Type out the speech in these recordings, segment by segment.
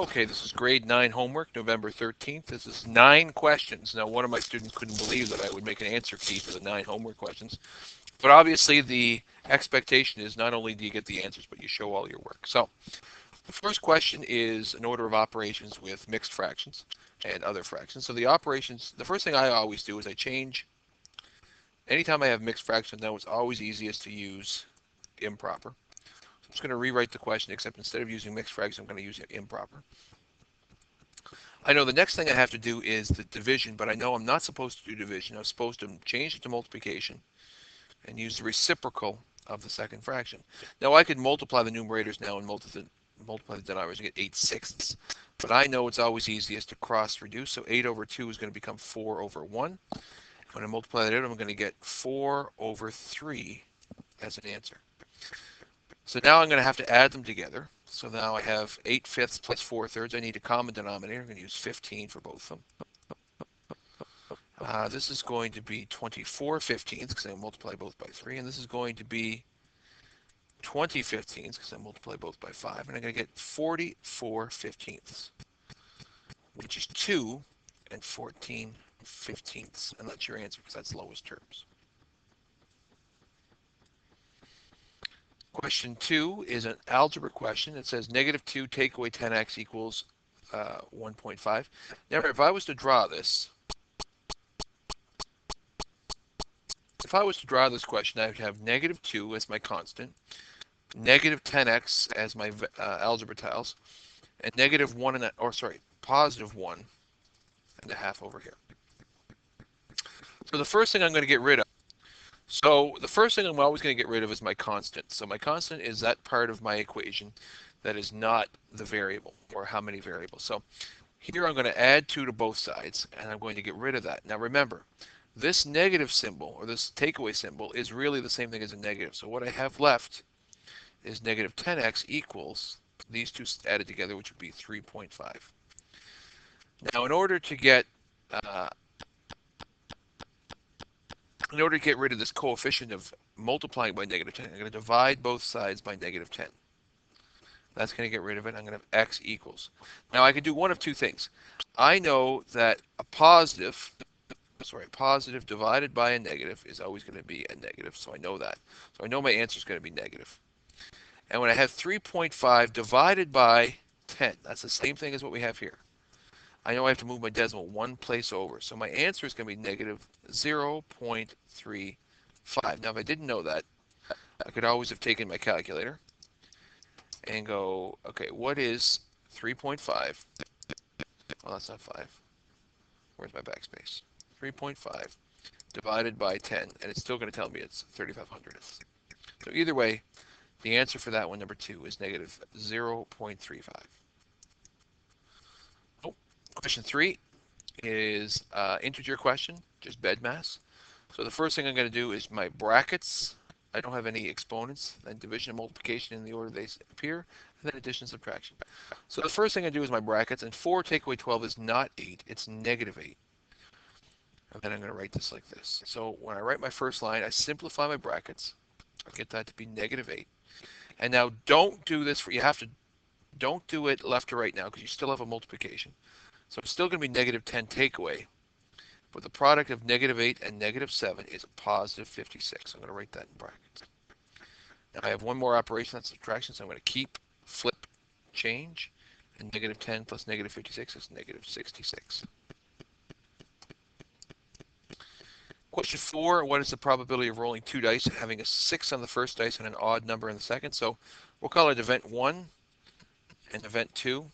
Okay, this is grade 9 homework, November 13th. This is 9 questions. Now, one of my students couldn't believe that I would make an answer key for the 9 homework questions. But obviously, the expectation is not only do you get the answers, but you show all your work. So, the first question is an order of operations with mixed fractions and other fractions. So the operations, the first thing I always do is I change, anytime I have mixed fractions, now it's always easiest to use improper. I'm just going to rewrite the question, except instead of using mixed fractions, I'm going to use improper. I know the next thing I have to do is the division, but I know I'm not supposed to do division. I'm supposed to change it to multiplication and use the reciprocal of the second fraction. Now I could multiply the numerators now and multiply the denominators and get 8/6, but I know it's always easiest to cross reduce. So 8 over 2 is going to become 4 over 1. When I multiply that out, I'm going to get 4 over 3 as an answer. So now I'm going to have to add them together. So now I have 8/5 plus 4/3. I need a common denominator. I'm going to use 15 for both of them. This is going to be 24/15 because I multiply both by 3. And this is going to be 20/15 because I multiply both by 5. And I'm going to get 44/15, which is 2 and 14/15. And that's your answer because that's lowest terms. Question 2 is an algebra question. It says -2 take away 10x equals 1.5. Now, if I was to draw this, question, I would have -2 as my constant, -10x as my algebra tiles, and positive 1.5 over here. So the first thing I'm going to get rid of, I'm always going to get rid of is my constant. So my constant is that part of my equation that is not the variable, or how many variables. So here I'm going to add 2 to both sides, and I'm going to get rid of that. Now remember, this negative symbol, or this takeaway symbol, is really the same thing as a negative. So what I have left is -10x equals these two added together, which would be 3.5. Now in order to get rid of this coefficient of multiplying by -10, I'm going to divide both sides by -10. That's going to get rid of it. I'm going to have x equals. Now I can do one of two things. I know that a positive divided by a negative is always going to be a negative, so I know that. So I know my answer is going to be negative. And when I have 3.5 divided by 10, that's the same thing as what we have here. I know I have to move my decimal one place over. So my answer is going to be -0.35. Now, if I didn't know that, I could always have taken my calculator and go, okay, what is 3.5? Well, that's not 5. Where's my backspace? 3.5 divided by 10, and it's still going to tell me it's 3,500. So either way, the answer for that one, number 2, is -0.35. Question 3 is integer question, just bed mass. So the first thing I'm going to do is my brackets. I don't have any exponents, then division and multiplication in the order they appear, and then addition and subtraction. So the first thing I do is my brackets, and 4 take away 12 is not 8, it's -8. And then I'm going to write this like this. So when I write my first line, I simplify my brackets. I get that to be -8. And now don't do this don't do it left to right now because you still have a multiplication. So it's still going to be -10 takeaway. But the product of -8 and -7 is a positive 56. I'm going to write that in brackets. Now I have one more operation, that's subtraction, so I'm going to keep, flip, change, and -10 plus -56 is -66. Question 4, what is the probability of rolling 2 dice and having a 6 on the first dice and an odd number in the second? So we'll call it event 1 and event 2.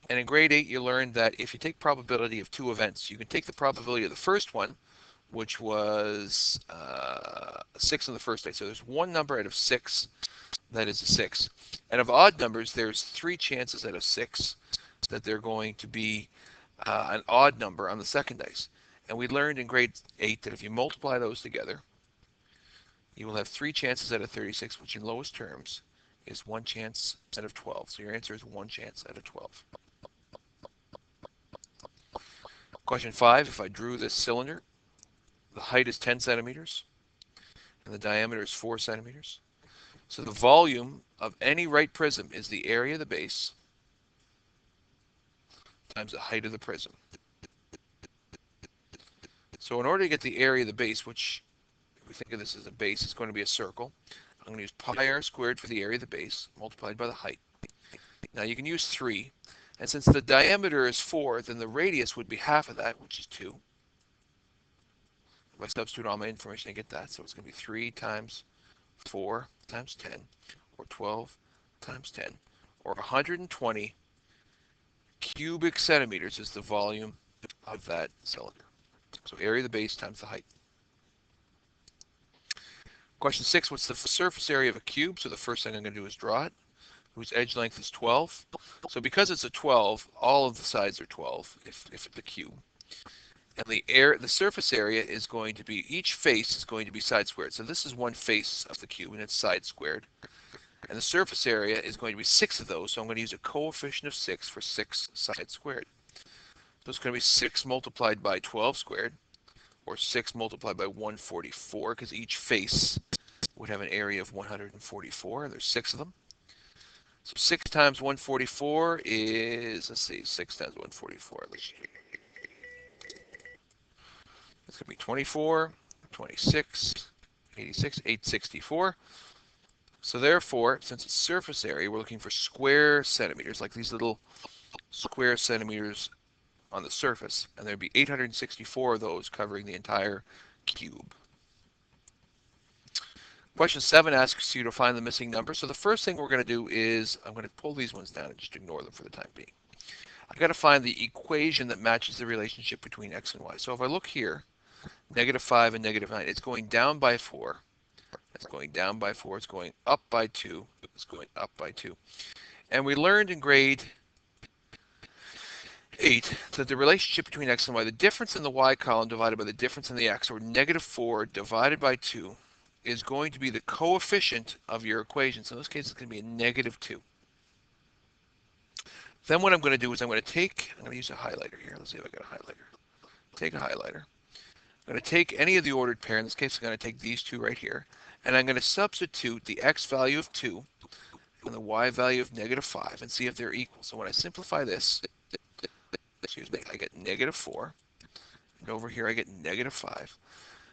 And in grade 8, you learned that if you take probability of 2 events, you can take the probability of the first one, which was 6 on the first dice. So there's one number out of 6 that is a 6. And of odd numbers, there's 3 chances out of 6 that they're going to be an odd number on the second dice. And we learned in grade 8 that if you multiply those together, you will have 3 chances out of 36, which in lowest terms is 1 chance out of 12. So your answer is 1 chance out of 12. Question 5, if I drew this cylinder, the height is 10 centimeters, and the diameter is 4 centimeters. So the volume of any right prism is the area of the base times the height of the prism. So in order to get the area of the base, which if we think of this as a base, it's going to be a circle. I'm going to use pi r squared for the area of the base, multiplied by the height. Now you can use 3. And since the diameter is 4, then the radius would be half of that, which is 2. If I substitute all my information, I get that. So it's going to be 3 times 4 times 10, or 12 times 10, or 120 cubic centimeters is the volume of that cylinder. So area of the base times the height. Question 6, what's the surface area of a cube? So the first thing I'm going to do is draw it, whose edge length is 12. So because it's a 12, all of the sides are 12 if it's a cube. And the surface area is going to be, each face is going to be side squared. So this is one face of the cube, and it's side squared. And the surface area is going to be 6 of those, so I'm going to use a coefficient of 6 for 6 side squared. So it's going to be 6 multiplied by 12 squared, or 6 multiplied by 144, because each face would have an area of 144, and there's 6 of them. So 6 times 144 is, let's see, 6 times 144. It's going to be 24, 26, 86, 864. So therefore, since it's surface area, we're looking for square centimeters, like these little square centimeters on the surface, and there'd be 864 of those covering the entire cube. Question 7 asks you to find the missing number. So the first thing we're going to do is, I'm going to pull these ones down and just ignore them for the time being. I've got to find the equation that matches the relationship between x and y. So if I look here, -5 and -9, it's going down by 4. It's going down by 4. It's going up by 2. It's going up by 2. And we learned in grade 8 that the relationship between x and y, the difference in the y column divided by the difference in the x, or -4 divided by 2, is going to be the coefficient of your equation. So in this case, it's going to be a -2. Then what I'm going to do is I'm going to use a highlighter here. Let's see if I got a highlighter. Take a highlighter. I'm going to take any of the ordered pair. In this case, I'm going to take these two right here. And I'm going to substitute the x value of 2 and the y value of -5 and see if they're equal. So when I simplify this, excuse me, I get -4. And over here, I get -5.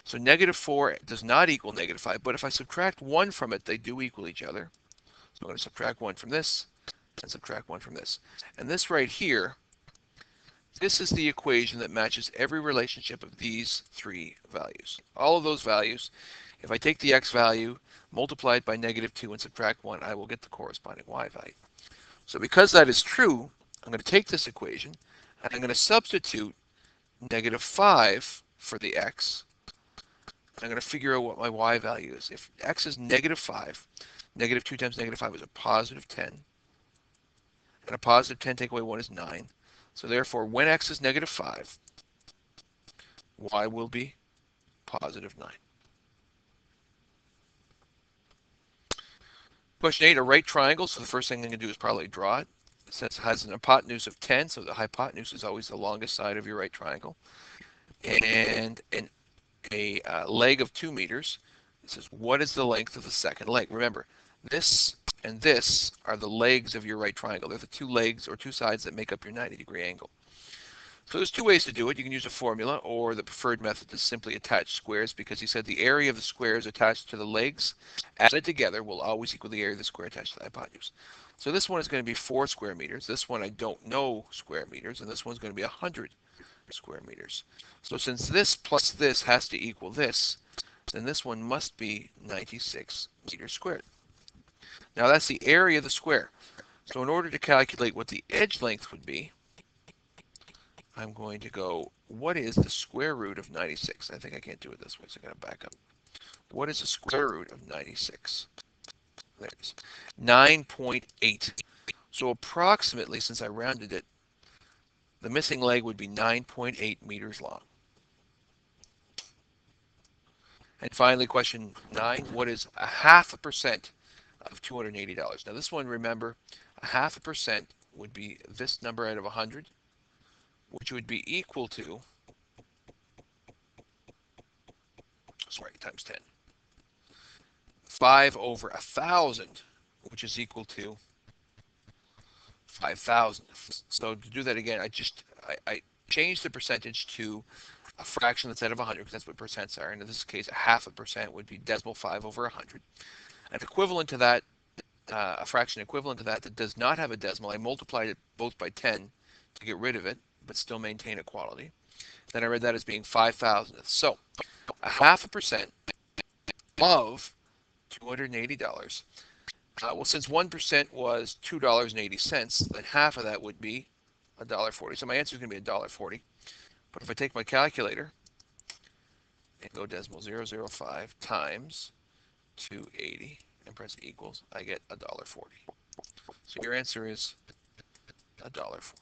So -4 does not equal -5, but if I subtract 1 from it, they do equal each other. So I'm going to subtract 1 from this and subtract 1 from this. And this right here, this is the equation that matches every relationship of these 3 values. All of those values, if I take the x value, multiply it by -2 and subtract 1, I will get the corresponding y value. So because that is true, I'm going to take this equation and I'm going to substitute -5 for the x. I'm going to figure out what my y value is. If x is -5, -2 times -5 is a +10. And a +10 take away 1 is 9. So therefore, when x is -5, y will be +9. Question 8, a right triangle. So the first thing I'm going to do is probably draw it. It says it has an hypotenuse of 10, so the hypotenuse is always the longest side of your right triangle. And a leg of 2 meters. It says, what is the length of the second leg? Remember, this and this are the legs of your right triangle. They're the 2 legs or 2 sides that make up your 90-degree angle. So there's 2 ways to do it. You can use a formula, or the preferred method is simply attach squares, because he said the area of the squares attached to the legs added together will always equal the area of the square attached to the hypotenuse. So this one is going to be 4 square meters. This one I don't know square meters, and this one's going to be 100 square meters. So since this plus this has to equal this, then this one must be 96 meters squared. Now that's the area of the square. So in order to calculate what the edge length would be, I'm going to go, what is the square root of 96? I think I can't do it this way, so I'm going to back up. What is the square root of 96? There it is. 9.8. So approximately, since I rounded it, the missing leg would be 9.8 meters long. And finally, question 9, what is 0.5% of $280? Now this one, remember, 0.5% would be this number out of 100, which would be equal to, times 10. 5 over 1,000, which is equal to 5,000th. So to do that again, I changed the percentage to a fraction instead of 100, because that's what percents are. And in this case, a half a percent would be decimal 5 over 100. And equivalent to that, a fraction equivalent to that that does not have a decimal, I multiplied it both by 10 to get rid of it, but still maintain equality. Then I read that as being 5,000th. So a half a percent of $280. Well, since 1% was $2.80, then half of that would be $1.40. So my answer is going to be $1.40. But if I take my calculator and go decimal 0.005 times 280 and press equals, I get $1.40. So your answer is $1.40.